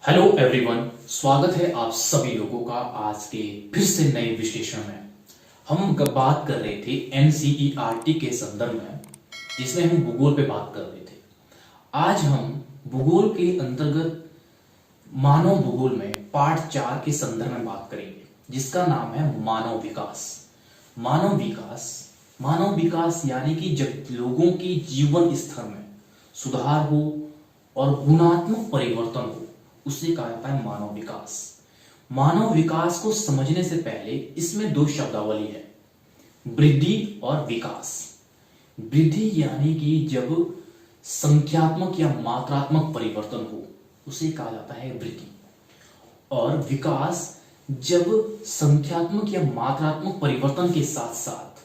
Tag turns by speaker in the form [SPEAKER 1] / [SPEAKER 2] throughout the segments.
[SPEAKER 1] Hello everyone, स्वागत है आप सभी लोगों का आज के फिर से नए विश्लेषण में। हम बात कर रहे थे एनसीईआरटी के संदर्भ में, जिसमें हम भूगोल पे बात कर रहे थे। आज हम भूगोल के अंतर्गत मानव भूगोल में पार्ट 4 के संदर्भ में बात करेंगे, जिसका नाम है मानव विकास। मानव विकास यानी कि जब लोगों के जीवन स्तर में सुधार हो और गुणात्मक परिवर्तन हो, उसे कहा जाता है मानव विकास। मानव विकास को समझने से पहले इसमें दो शब्दावली है, वृद्धि और विकास। वृद्धि यानी कि जब संख्यात्मक या मात्रात्मक परिवर्तन हो, उसे कहा जाता है वृद्धि। और विकास जब संख्यात्मक या मात्रात्मक परिवर्तन के साथ साथ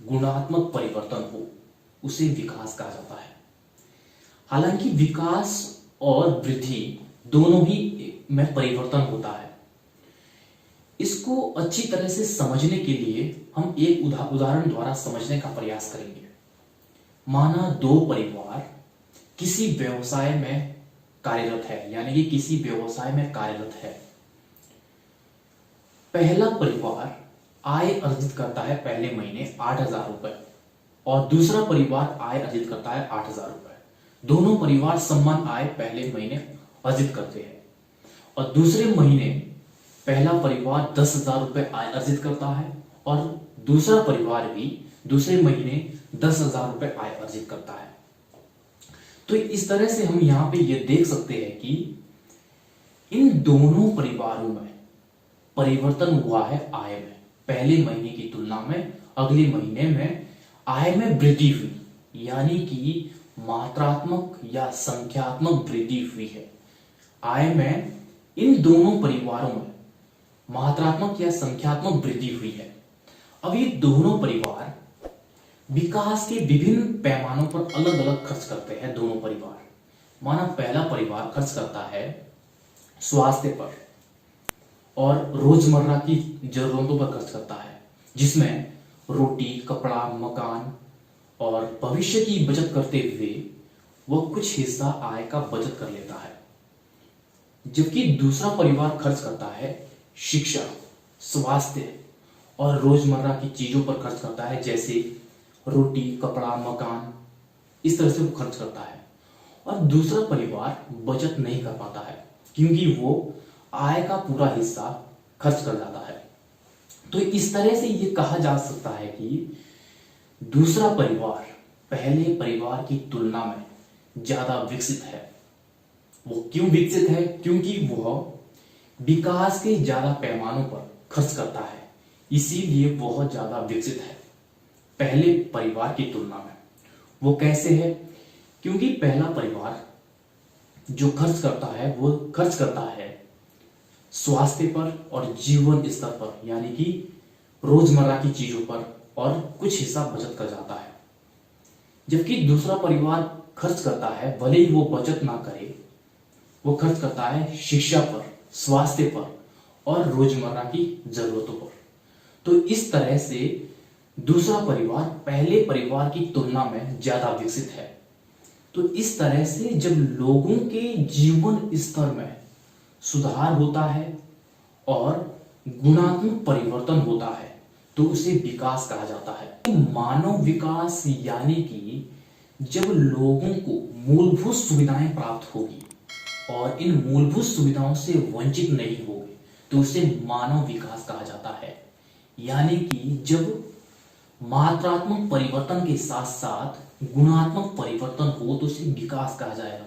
[SPEAKER 1] गुणात्मक परिवर्तन हो, उसे विकास कहा जाता है। हालांकि विकास और वृद्धि दोनों ही में परिवर्तन होता है। इसको अच्छी तरह से समझने के लिए हम एक उदाहरण द्वारा समझने का प्रयास करेंगे। माना दो परिवार किसी व्यवसाय में कार्यरत है, यानी कि किसी व्यवसाय में कार्यरत है। पहला परिवार आय अर्जित करता है पहले महीने 8,000 रुपए और दूसरा परिवार आय अर्जित करता है 8,000 रुपए। दोनों परिवार समान आय पहले महीने अर्जित करते हैं और दूसरे महीने पहला परिवार 10,000 रुपए आय अर्जित करता है और दूसरा परिवार भी दूसरे महीने 10,000 रुपए आय अर्जित करता है। तो इस तरह से हम यहां पे ये देख सकते हैं कि इन दोनों परिवारों में परिवर्तन हुआ है आय में। पहले महीने की तुलना में अगले महीने में आय में वृद्धि हुई, यानी कि मात्रात्मक या संख्यात्मक वृद्धि हुई है। आय में इन दोनों परिवारों में मात्रात्मक या संख्यात्मक वृद्धि हुई है। अब ये दोनों परिवार विकास के विभिन्न पैमानों पर अलग अलग खर्च करते हैं। दोनों परिवार, माना पहला परिवार खर्च करता है स्वास्थ्य पर और रोजमर्रा की जरूरतों पर खर्च करता है, जिसमें रोटी, कपड़ा, मकान और भविष्य की बचत करते हुए वह कुछ हिस्सा आय का बचत कर लेता है। जबकि दूसरा परिवार खर्च करता है शिक्षा, स्वास्थ्य और रोजमर्रा की चीजों पर खर्च करता है, जैसे रोटी, कपड़ा, मकान, इस तरह से वो खर्च करता है। और दूसरा परिवार बचत नहीं कर पाता है क्योंकि वो आय का पूरा हिस्सा खर्च कर जाता है। तो इस तरह से ये कहा जा सकता है कि दूसरा परिवार पहले परिवार की तुलना में ज्यादा विकसित है। वो क्यों विकसित है? क्योंकि वह विकास के ज्यादा पैमानों पर खर्च करता है, इसीलिए वह ज्यादा विकसित है पहले परिवार की तुलना में। वो कैसे है? क्योंकि पहला परिवार जो खर्च करता है वो खर्च करता है स्वास्थ्य पर और जीवन स्तर पर, यानी कि रोजमर्रा की चीजों पर, और कुछ हिस्सा बचत कर जाता है। जबकि दूसरा परिवार खर्च करता है, भले ही वो बचत ना करे, वो खर्च करता है शिक्षा पर, स्वास्थ्य पर और रोजमर्रा की जरूरतों पर। तो इस तरह से दूसरा परिवार पहले परिवार की तुलना में ज्यादा विकसित है। तो इस तरह से जब लोगों के जीवन स्तर में सुधार होता है और गुणात्मक परिवर्तन होता है, तो उसे विकास कहा जाता है। तो मानव विकास यानी कि जब लोगों को मूलभूत सुविधाएं प्राप्त होगी और इन मूलभूत सुविधाओं से वंचित नहीं होंगे, तो उसे मानव विकास कहा जाता है। यानी कि जब मात्रात्मक परिवर्तन के साथ साथ गुणात्मक परिवर्तन हो, तो उसे विकास कहा जाएगा।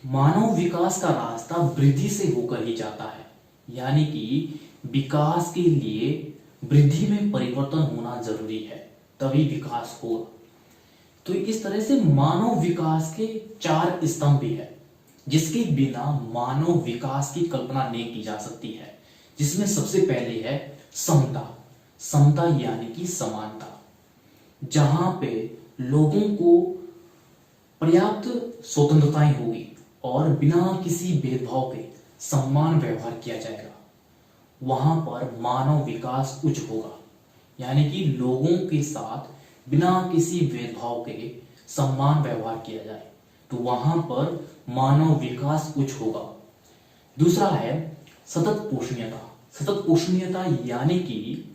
[SPEAKER 1] मानव विकास का रास्ता वृद्धि से होकर ही जाता है, यानी कि विकास के लिए वृद्धि में परिवर्तन होना जरूरी है, तभी विकास होगा। तो इस तरह से मानव विकास के 4 स्तंभ भी है, जिसके बिना मानव विकास की कल्पना नहीं की जा सकती है। जिसमें सबसे पहले है समता यानी कि समानता, जहां पे लोगों को पर्याप्त स्वतंत्रताएं होगी और बिना किसी भेदभाव के समान व्यवहार किया जाएगा, वहां पर मानव विकास उच्च होगा। यानी कि लोगों के साथ बिना किसी भेदभाव के समान व्यवहार किया जाए, तो वहां पर मानव विकास उच्च होगा। दूसरा है सतत पोषणीयता। सतत पोषणीयता यानी कि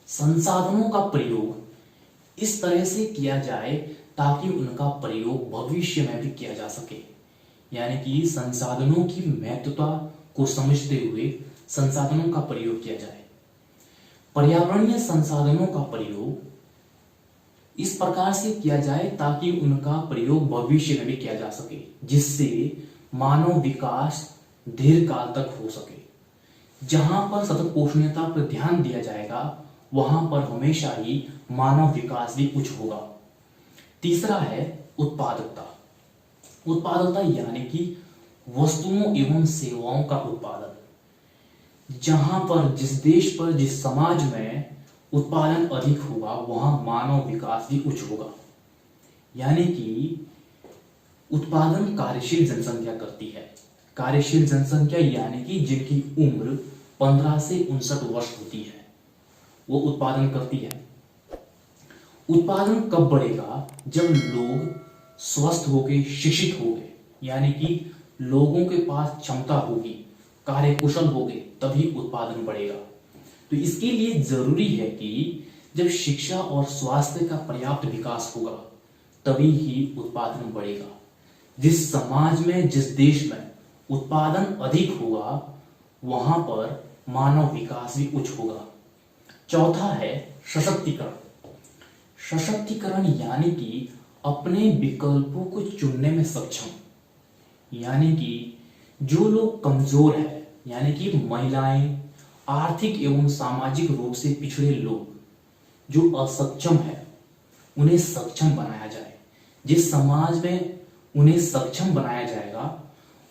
[SPEAKER 1] संसाधनों का प्रयोग इस तरह से किया जाए ताकि उनका प्रयोग भविष्य में भी किया जा सके, यानी कि संसाधनों की महत्वता को समझते हुए संसाधनों का प्रयोग किया जाए। पर्यावरणीय संसाधनों का प्रयोग इस प्रकार से किया जाए ताकि उनका प्रयोग भविष्य में भी किया जा सके, जिससे मानव विकास दीर्घकाल तक हो सके। जहां पर सतत पोषणीयता पर ध्यान दिया जाएगा वहां पर हमेशा ही मानव विकास भी उच्च होगा। तीसरा है उत्पादकता। उत्पादकता यानी कि वस्तुओं एवं सेवाओं का उत्पादन। जहां पर जिस देश पर जिस समाज में उत्पादन अधिक होगा वहां मानव विकास भी उच्च होगा। यानी कि उत्पादन कार्यशील जनसंख्या करती है। कार्यशील जनसंख्या यानी कि जिनकी उम्र 15 से 59 वर्ष होती है वो उत्पादन करती है। उत्पादन कब बढ़ेगा? जब लोग स्वस्थ हो गए, शिक्षित हो गए, यानी कि लोगों के पास क्षमता होगी, कार्यकुशल हो गए, तभी उत्पादन बढ़ेगा। तो इसके लिए जरूरी है कि जब शिक्षा और स्वास्थ्य का पर्याप्त विकास होगा तभी ही उत्पादन बढ़ेगा। जिस समाज में, जिस देश में उत्पादन अधिक होगा वहां पर मानव विकास भी उच्च होगा। चौथा है सशक्तिकरण। सशक्तिकरण यानी कि अपने विकल्पों को चुनने में सक्षम। यानी कि जो लोग कमजोर है, यानी कि महिलाएं, आर्थिक एवं सामाजिक रूप से पिछड़े लोग जो असक्षम है उन्हें सक्षम बनाया जाए। जिस समाज में उन्हें सक्षम बनाया जाएगा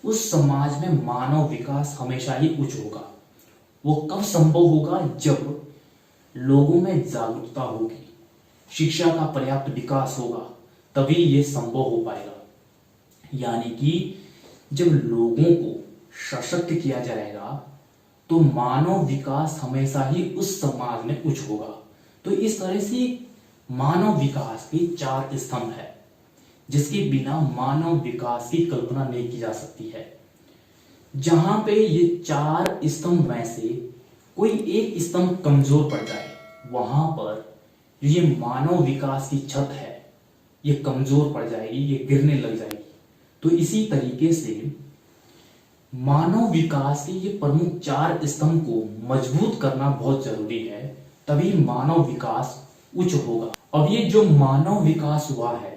[SPEAKER 1] उस समाज में मानव विकास हमेशा ही उच्च होगा। वो कब संभव होगा? जब लोगों में जागरूकता होगी, शिक्षा का पर्याप्त विकास होगा, तभी ये संभव हो पाएगा। यानी कि जब लोगों को सशक्त किया जाएगा तो मानव विकास हमेशा ही उस समाज में उच्च होगा। तो इस तरह से मानव विकास के 4 स्तंभ है जिसके बिना मानव विकास की कल्पना नहीं की जा सकती है। जहां पे ये 4 स्तंभ में से कोई एक स्तंभ कमजोर पड़ जाए वहां पर ये मानव विकास की छत है ये कमजोर पड़ जाएगी, ये गिरने लग जाएगी। तो इसी तरीके से मानव विकास के ये प्रमुख 4 स्तंभ को मजबूत करना बहुत जरूरी है, तभी मानव विकास उच्च होगा। अब ये जो मानव विकास हुआ है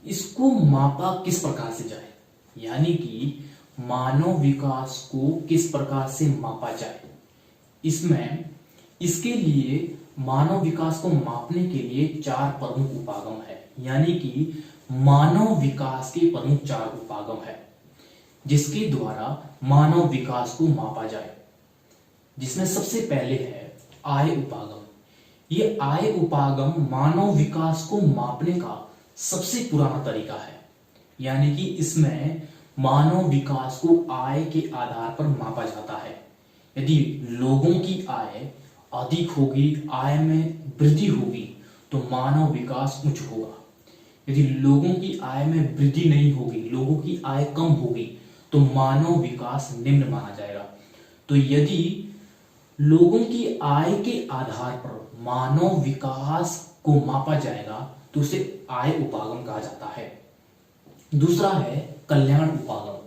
[SPEAKER 1] इसको मापा किस प्रकार से जाए, यानी कि मानव विकास को किस प्रकार से मापा जाए। इसमें इसके लिए मानव विकास को मापने के लिए 4 प्रमुख उपागम है, यानी कि मानव विकास के प्रमुख 4 उपागम है जिसके द्वारा मानव विकास को मापा जाए। जिसमें सबसे पहले है आय उपागम। ये आय उपागम मानव विकास को मापने का सबसे पुराना तरीका है, यानी कि इसमें मानव विकास को आय के आधार पर मापा जाता है। यदि लोगों की आय अधिक होगी, आय में वृद्धि होगी तो मानव विकास उच्च होगा। यदि लोगों की आय में वृद्धि नहीं होगी, लोगों की आय कम होगी तो मानव विकास निम्न माना जाएगा। तो यदि लोगों की आय के आधार पर मानव विकास को मापा जाएगा तो उसे आय उपागम कहा जाता है। दूसरा है कल्याण उपागम।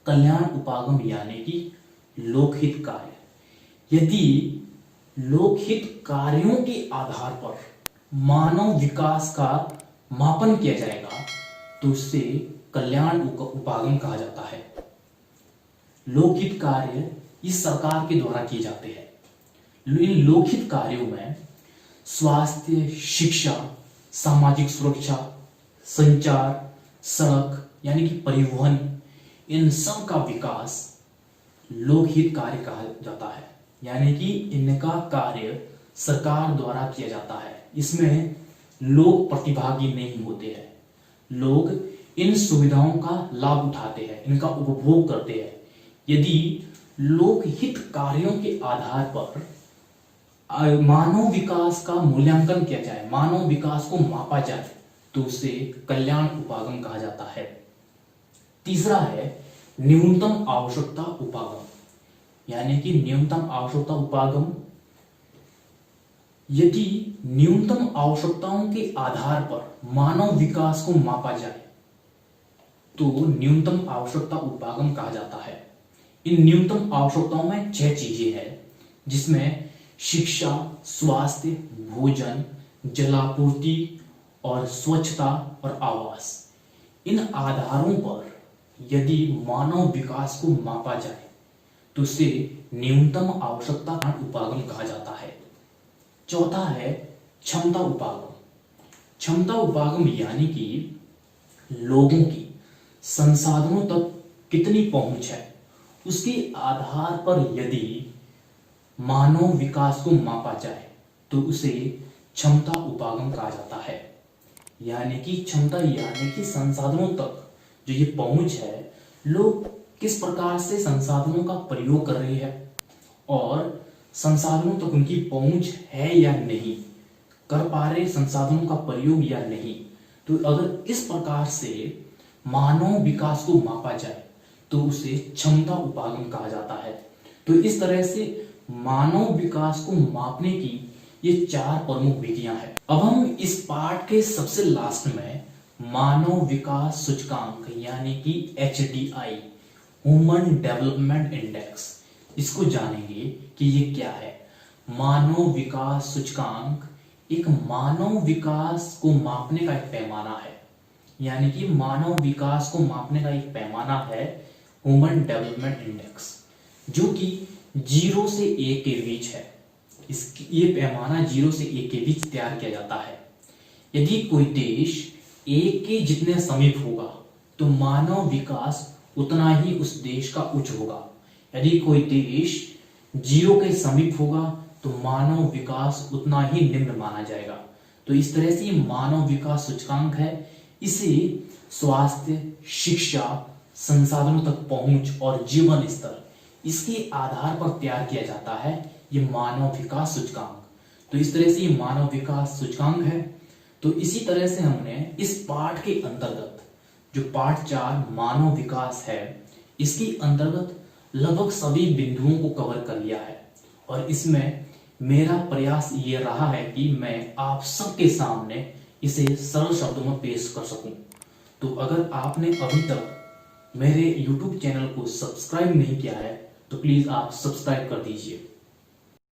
[SPEAKER 1] कल्याण उपागम यानी कि लोकहित कार्य। यदि लोकहित कार्यों के आधार पर मानव विकास का मापन किया जाएगा तो उसे कल्याण उपागम कहा जाता है। लोकहित कार्य इस सरकार के द्वारा किए जाते हैं। इन लोकहित कार्यों में स्वास्थ्य, शिक्षा, सामाजिक सुरक्षा, संचार, सड़क यानी कि परिवहन, इन सब का विकास लोकहित कार्य कहा जाता है। यानी कि इनका कार्य सरकार द्वारा किया जाता है। इसमें लोग प्रतिभागी नहीं होते हैं, लोग इन सुविधाओं का लाभ उठाते हैं, इनका उपभोग करते हैं। यदि लोकहित कार्यों के आधार पर मानव विकास का मूल्यांकन किया जाए, मानव विकास को मापा जाए तो उसे कल्याण उपागम कहा जाता है। तीसरा है न्यूनतम आवश्यकता उपागम, यानी कि न्यूनतम आवश्यकता उपागम, यदि न्यूनतम आवश्यकताओं के आधार पर मानव विकास को मापा जाए तो न्यूनतम आवश्यकता उपागम कहा जाता है। इन न्यूनतम आवश्यकताओं में 6 चीजें हैं, जिसमें शिक्षा, स्वास्थ्य, भोजन, जलापूर्ति और स्वच्छता और आवास। इन आधारों पर यदि मानव विकास को मापा जाए तो उसे न्यूनतम आवश्यकता उपागम कहा जाता है। चौथा है क्षमता उपागम। क्षमता उपागम यानी कि लोगों की संसाधनों तक कितनी पहुंच है, उसके आधार पर यदि मानव विकास को मापा जाए तो उसे क्षमता उपागम कहा जाता है। यानी कि क्षमता यानी कि संसाधनों तक जो ये पहुंच है, लोग किस प्रकार से संसाधनों का प्रयोग कर रहे हैं और संसाधनों तक उनकी पहुंच है या नहीं, कर पा रहे संसाधनों का प्रयोग या नहीं। तो अगर इस प्रकार से मानव विकास को मापा जाए तो उसे क्षमता उपागम कहा जाता है। तो इस तरह से मानव विकास को मापने की ये 4 प्रमुख विधियां हैं। अब हम इस पाठ के सबसे लास्ट में मानव विकास सूचकांक यानी कि HDI, ह्यूमन डेवलपमेंट इंडेक्स, इसको जानेंगे कि ये क्या है। मानव विकास सूचकांक एक मानव विकास को मापने का एक पैमाना है, यानी कि मानव विकास को मापने का एक पैमाना है ह्यूमन डेवलपमेंट इंडेक्स, जो कि 0 से 1 के बीच है। ये पैमाना 0 से 1 के बीच तैयार किया जाता है। यदि कोई देश 1 के जितने समीप होगा तो मानव विकास उतना ही उस देश का उच्च होगा। यदि कोई देश 0 के समीप होगा तो मानव विकास उतना ही निम्न माना जाएगा। तो इस तरह से मानव विकास सूचकांक है। इसे स्वास्थ्य, शिक्षा, संसाधनों तक पहुंच और जीवन स्तर, इसके आधार पर तैयार किया जाता है ये मानव विकास सूचकांक। तो इस तरह से ये मानव विकास सूचकांक है। तो इसी तरह से हमने इस पाठ के अंतर्गत जो पाठ 4 मानव विकास है, इसके अंतर्गत लगभग सभी बिंदुओं को कवर कर लिया है। और इसमें मेरा प्रयास ये रहा है कि मैं आप सबके सामने इसे सरल शब्दों में पेश कर सकूं। तो अगर आपने अभी तक मेरे YouTube चैनल को सब्सक्राइब नहीं किया है तो प्लीज आप सब्सक्राइब कर दीजिए।